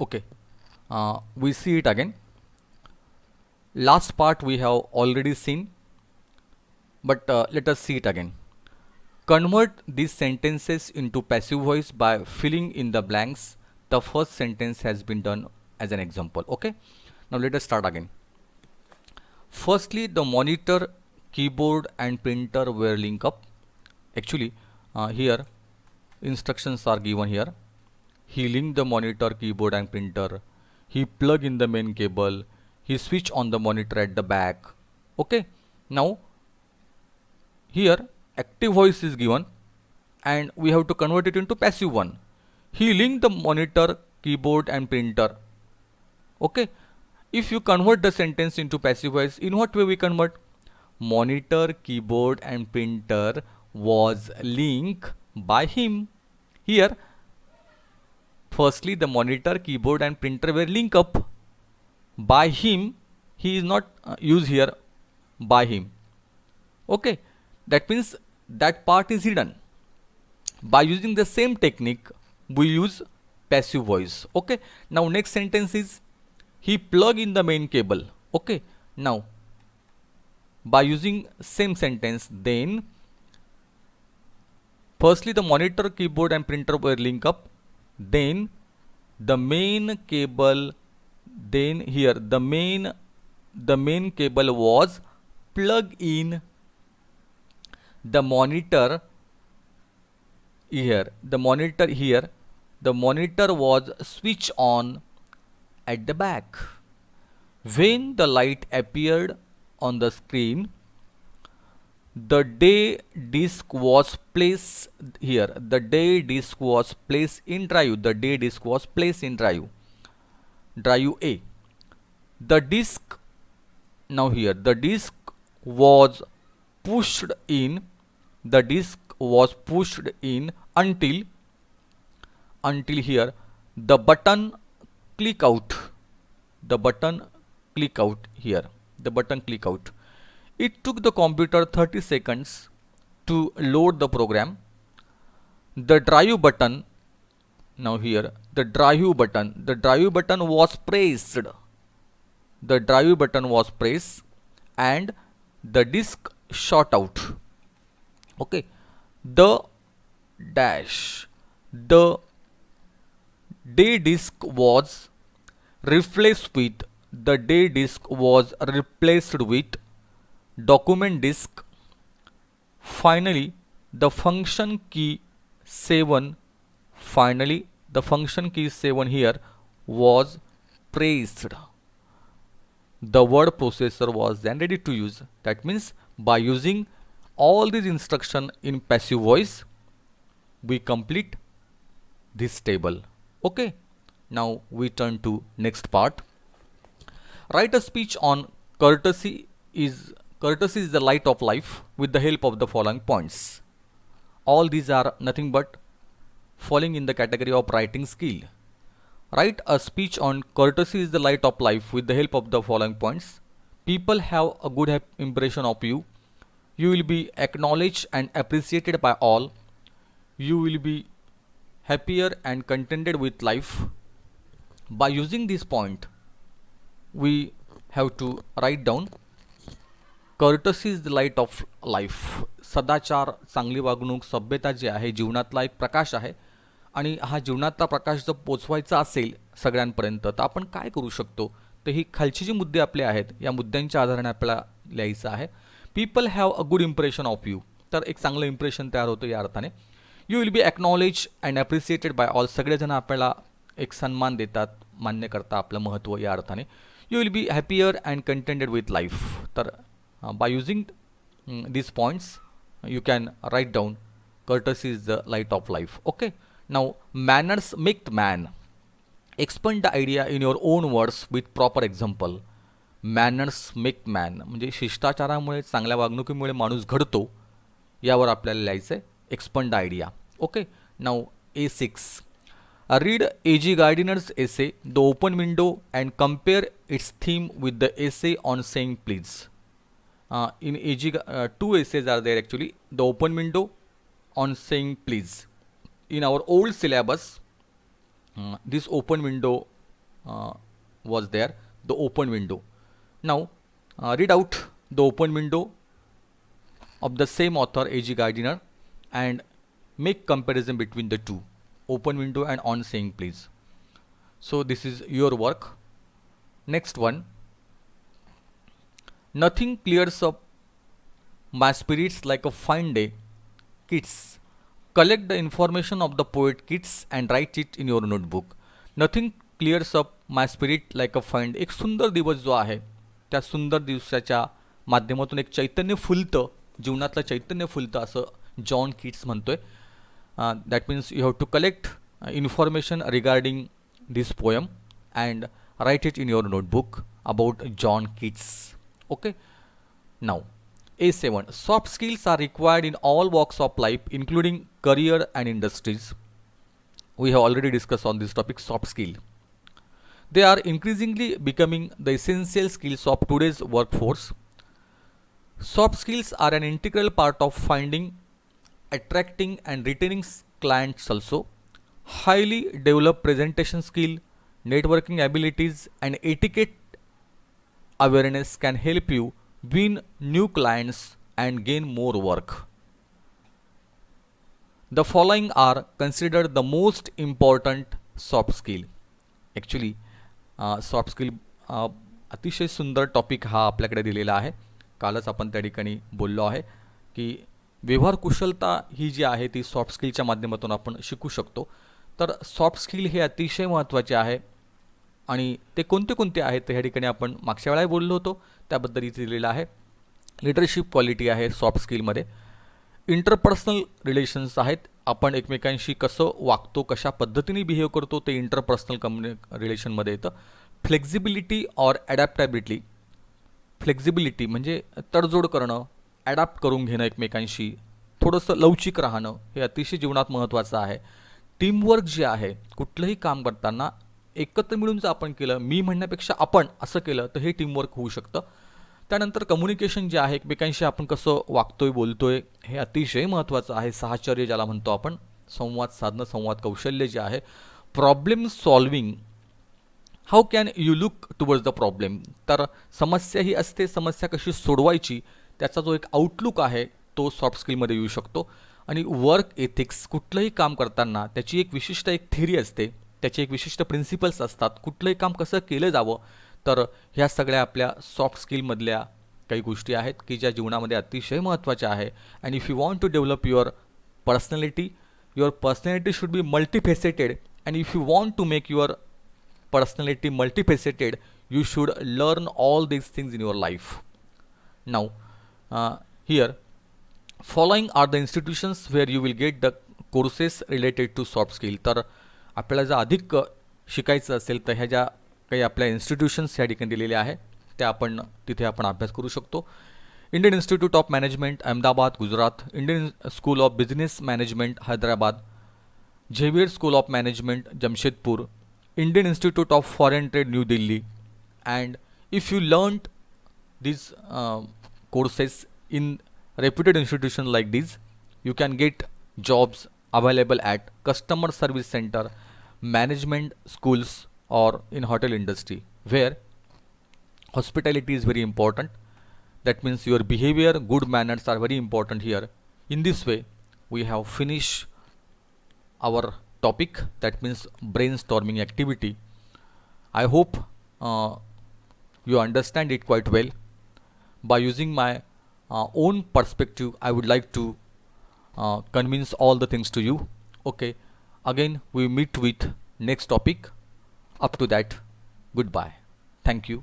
Okay, we see it again. Last part we have already seen, but let us see it again. Convert these sentences into passive voice by filling in the blanks. The first sentence has been done as an example. Okay, now let us start again. Firstly, the monitor, keyboard and printer were linked up. Actually, here instructions are given here. He linked the monitor, keyboard and printer. He plugged in the main cable. He switched on the monitor at the back. Okay, now here active voice is given and we have to convert it into passive one. He linked the monitor, keyboard and printer. Okay, if you convert the sentence into passive voice, in what way we convert? Monitor, keyboard and printer was linked by him. Here, firstly the monitor, keyboard and printer were linked up by him. He is not used here by him. Okay, that means that part is hidden. By using the same technique, we use passive voice. Okay, now next sentence is he plug in the main cable. Okay, now by using same sentence, then firstly the monitor, keyboard and printer were linked up, then the main cable, then here the main cable was plugged in. The monitor here, the monitor was switched on at the back. When the light appeared on the screen, the day disk was placed here. The day disk was placed in drive. The day disk was placed in drive. Drive A. The disk, now here, the disk was pushed in. The disk was pushed in until here the button click out. The button click out here. The button click out. It took the computer 30 seconds to load the program. The drive button, now here the drive button was pressed. The drive button was pressed and the disk shot out. Okay, the day disk was replaced with document disk. Finally, the function key 7 here was pressed. The word processor was then ready to use. That means by using all these instructions in passive voice, we complete this table. Okay, now we turn to next part. Write a speech on courtesy is the light of life with the help of the following points. All these are nothing but falling in the category of writing skill. Write a speech on courtesy is the light of life with the help of the following points. People have a good impression of you. You will be acknowledged and appreciated by all. You will be happier and contented with life. By using this point, we have to write down courtesy is the light of life. सदाचार, चांगली वागणूक, सभ्यता जी आहे जीवनातला एक प्रकाश आहे आणि हा जीवनातला प्रकाश जर पोचवायचा असेल सगळ्यांपर्यंत तर आपण काय करू शकतो, तर ही खालची जी मुद्दे आपले आहेत या मुद्द्यांच्या आधाराने आपल्याला लिहायचं आहे. People have a good impression of you, तर एक चांगलं इम्प्रेशन तयार होतं या अर्थाने. You will be acknowledge and appreciated by all, सगळेजण आपल्याला एक सन्मान देतात, मान्य करता आपलं महत्त्व या अर्थाने. You will be happier and contented with life. तर by using these points you can write down courtesy is the light of life. Okay, now manners make the man. Expand the idea in your own words with proper example. Manners make man म्हणजे शिष्टाचारामुळे, चांगल्या वागणुकीमुळे माणूस घडतो, यावर आपल्याला लिहायचं आहे. Expand the idea. Okay, now A6. Read A.G. Gardiner's essay The Open Window and compare its theme with the essay on saying please. In A.G. Two essays are there actually. The Open Window on saying please. In our old syllabus, this open window uh, was there, the open window. Now read out the open window of the same author A.G. Gardiner and make comparison between the two, open window and on saying please. So this is your work. Next one, nothing clears up my spirits like a fine day. Kids, collect the information of the poet Keats and write it in your notebook. Nothing clears up my spirit like a fine day. एक सुंदर दिवस जो आहे त्या सुंदर दिवसाच्या माध्यमातून एक चैतन्य फुलतं, जीवनातलं चैतन्य फुलतं असं जॉन कीट्स म्हणतोय. That means you have to collect information regarding this poem and write it in your notebook about John Keats. Okay. Now A7, soft skills are required in all walks of life including career and industries. We have already discussed on this topic, soft skill. They are increasingly becoming the essential skills of today's workforce. Soft skills are an integral part of finding, attracting and retaining clients also. Highly developed presentation skill, networking abilities and etiquette awareness can help you win new clients and gain more work. The following are considered the most important soft skill. Actually soft skill अतिशय सुंदर topic हा आपल्याकडे दिलेला आहे. कालच आपण त्या ठिकाणी बोललो आहे की व्यवहार कुशलता ही जी आहे ती सॉफ्ट स्किलच्या माध्यमातून आपण शिकू शकतो. तर सॉफ्ट स्किल हे अतिशय महत्त्वाचे आहे आणि ते कोणते कोणते आहेत ते ह्या ठिकाणी आपण मागच्या वेळा बोललो होतो, त्याबद्दल इथे दिलेलं आहे. लिडरशिप क्वालिटी आहे सॉफ्ट स्किलमध्ये. इंटरपर्सनल रिलेशन्स आहेत, आपण एकमेकांशी कसं वागतो, कशा पद्धतीने बिहेव करतो ते इंटरपर्सनल रिलेशनमध्ये येतं. फ्लेक्झिबिलिटी ऑर ॲडॅप्टॅबिलिटी, फ्लेक्झिबिलिटी म्हणजे तडजोड करणं, ॲडॅप्ट करून घेणं एकमेकांशी, थोडंसं लवचिक राहणं हे अतिशय जीवनात महत्त्वाचं आहे. टीमवर्क जे आहे, कुठलंही काम करताना एकत्र मिळून जर आपण केलं, मी म्हणण्यापेक्षा आपण असं केलं तर हे टीमवर्क होऊ शकतं. त्यानंतर कम्युनिकेशन जे आहे, एकमेकांशी आपण कसं वागतोय बोलतोय हे अतिशय महत्त्वाचं आहे. साहचर्य ज्याला म्हणतो आपण, संवाद साधणं, संवाद कौशल्य जे आहे. Problem solving, how can you look towards the problem, तर समस्या ही असते, समस्या कशी सोडवायची त्याचा जो एक आउटलुक आहे तो सॉफ्ट स्किलमध्ये येऊ शकतो. आणि वर्क एथिक्स, कुठलंही काम करताना त्याची एक विशिष्ट एक थिअरी असते, त्याचे एक विशिष्ट प्रिन्सिपल्स असतात, कुठलंही काम कसं केलं जावं. तर ह्या सगळ्या आपल्या सॉफ्ट स्किलमधल्या काही गोष्टी आहेत की ज्या जीवनामध्ये अतिशय महत्त्वाच्या आहे. And if you want to develop your personality should be multifaceted. And if you want to make your personality multifaceted, you should learn all these things in your life. Now here following are the institutions where you will get the courses related to soft skill. तर आपल्याला जर अधिक शिकायचं असेल तर ह्या ज्या काही आपल्या इन्स्टिट्यूशन्स ह्या ठिकाणी दिलेल्या आहे त्या आपण तिथे आपण अभ्यास करू शकतो. Indian institute of management Ahmedabad Gujarat, Indian school of business management Hyderabad, Xavier school of management Jamshedpur, Indian Institute of Foreign Trade, New Delhi. And if you learned these courses in reputed institutions like these, you can get jobs available at customer service center, management schools or in hotel industry, where hospitality is very important. That means your behavior, good manners are very important here. In this way we have finished our topic, that means brainstorming activity. I hope you understand it quite well. By using my own perspective, I would like to convince all the things to you. Okay, again we meet with next topic. Up to that, goodbye. Thank you.